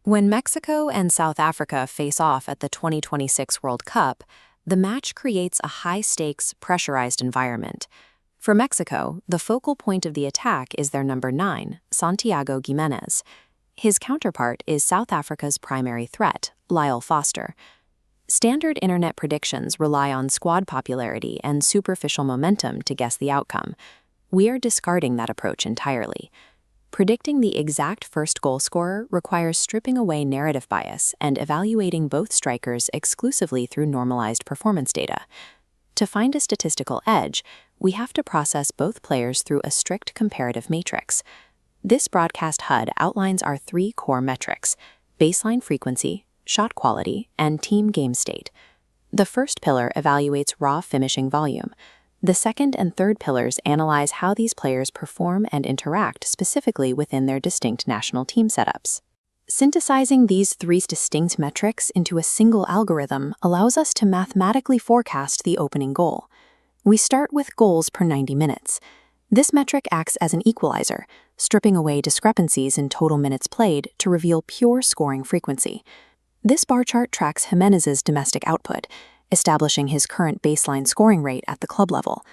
When Mexico and South Africa face off at the 2026 World Cup, the match creates a high-stakes, pressurized environment. For Mexico, the focal point of the attack is their number 9, Santiago Giménez. His counterpart is South Africa's primary threat, Lyle Foster. Standard internet predictions rely on squad popularity and superficial momentum to guess the outcome. We are discarding that approach entirely. Predicting the exact first goal scorer requires stripping away narrative bias and evaluating both strikers exclusively through normalized performance data. To find a statistical edge, we have to process both players through a strict comparative matrix. This broadcast HUD outlines our 3 core metrics: baseline frequency, shot quality, and team game state. The first pillar evaluates raw finishing volume. The second and third pillars analyze how these players perform and interact specifically within their distinct national team setups. Synthesizing these 3 distinct metrics into a single algorithm allows us to mathematically forecast the opening goal. We start with goals per 90 minutes. This metric acts as an equalizer, stripping away discrepancies in total minutes played to reveal pure scoring frequency. This bar chart tracks Giménez's domestic output, establishing his current baseline scoring rate at the club level.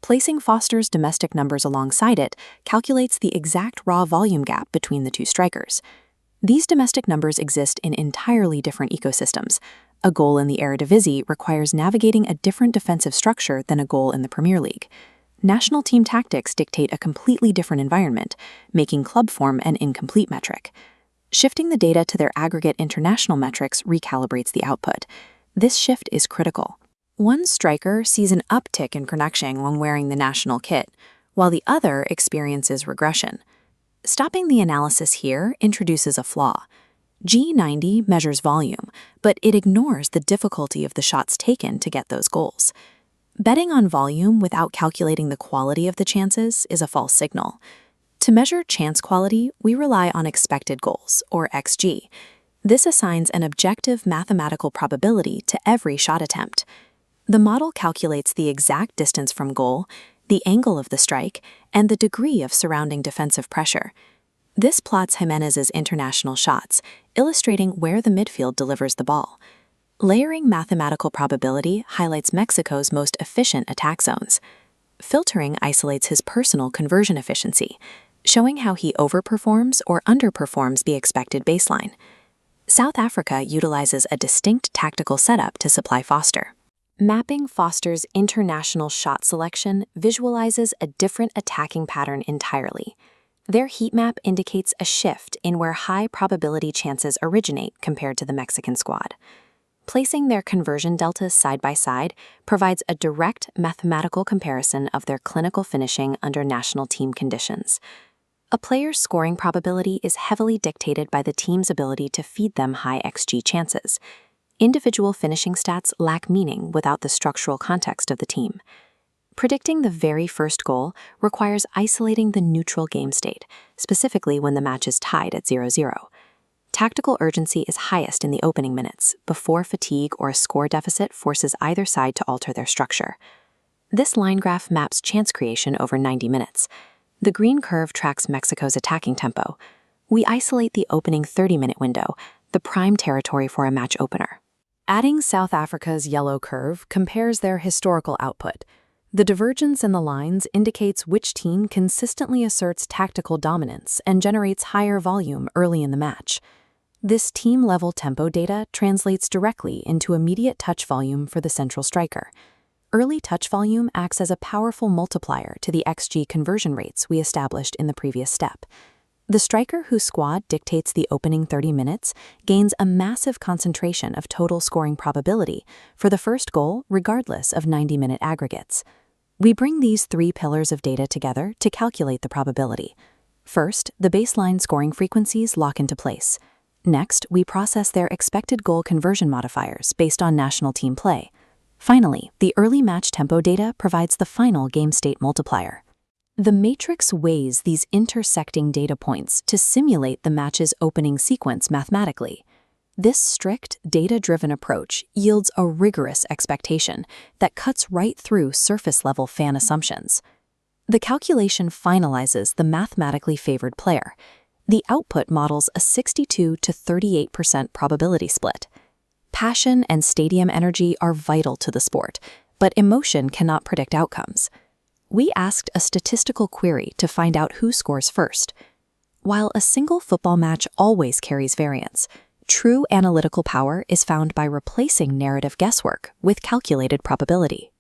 Placing Foster's domestic numbers alongside it calculates the exact raw volume gap between the 2 strikers. These domestic numbers exist in entirely different ecosystems. A goal in the Eredivisie requires navigating a different defensive structure than a goal in the Premier League. National team tactics dictate a completely different environment, making club form an incomplete metric. Shifting the data to their aggregate international metrics recalibrates the output. This shift is critical. One striker sees an uptick in connection when wearing the national kit, while the other experiences regression. Stopping the analysis here introduces a flaw. G90 measures volume, but it ignores the difficulty of the shots taken to get those goals. Betting on volume without calculating the quality of the chances is a false signal. To measure chance quality, we rely on expected goals, or XG. This assigns an objective mathematical probability to every shot attempt. The model calculates the exact distance from goal, the angle of the strike, and the degree of surrounding defensive pressure. This plots Giménez's international shots, illustrating where the midfield delivers the ball. Layering mathematical probability highlights Mexico's most efficient attack zones. Filtering isolates his personal conversion efficiency, showing how he overperforms or underperforms the expected baseline. South Africa utilizes a distinct tactical setup to supply Foster. Mapping Foster's international shot selection visualizes a different attacking pattern entirely. Their heat map indicates a shift in where high probability chances originate compared to the Mexican squad. Placing their conversion deltas side by side provides a direct mathematical comparison of their clinical finishing under national team conditions. A player's scoring probability is heavily dictated by the team's ability to feed them high XG chances. Individual finishing stats lack meaning without the structural context of the team. Predicting the very first goal requires isolating the neutral game state, specifically when the match is tied at 0-0. Tactical urgency is highest in the opening minutes, before fatigue or a score deficit forces either side to alter their structure. This line graph maps chance creation over 90 minutes. The green curve tracks Mexico's attacking tempo. We isolate the opening 30-minute window, the prime territory for a match opener. Adding South Africa's yellow curve compares their historical output. The divergence in the lines indicates which team consistently asserts tactical dominance and generates higher volume early in the match. This team-level tempo data translates directly into immediate touch volume for the central striker. Early touch volume acts as a powerful multiplier to the XG conversion rates we established in the previous step. The striker whose squad dictates the opening 30 minutes gains a massive concentration of total scoring probability for the first goal regardless of 90-minute aggregates. We bring these 3 pillars of data together to calculate the probability. First, the baseline scoring frequencies lock into place. Next, we process their expected goal conversion modifiers based on national team play. Finally, the early match tempo data provides the final game state multiplier. The matrix weighs these intersecting data points to simulate the match's opening sequence mathematically. This strict, data-driven approach yields a rigorous expectation that cuts right through surface-level fan assumptions. The calculation finalizes the mathematically favored player. The output models a 62 to 38% probability split. Passion and stadium energy are vital to the sport, but emotion cannot predict outcomes. We asked a statistical query to find out who scores first. While a single football match always carries variance, true analytical power is found by replacing narrative guesswork with calculated probability.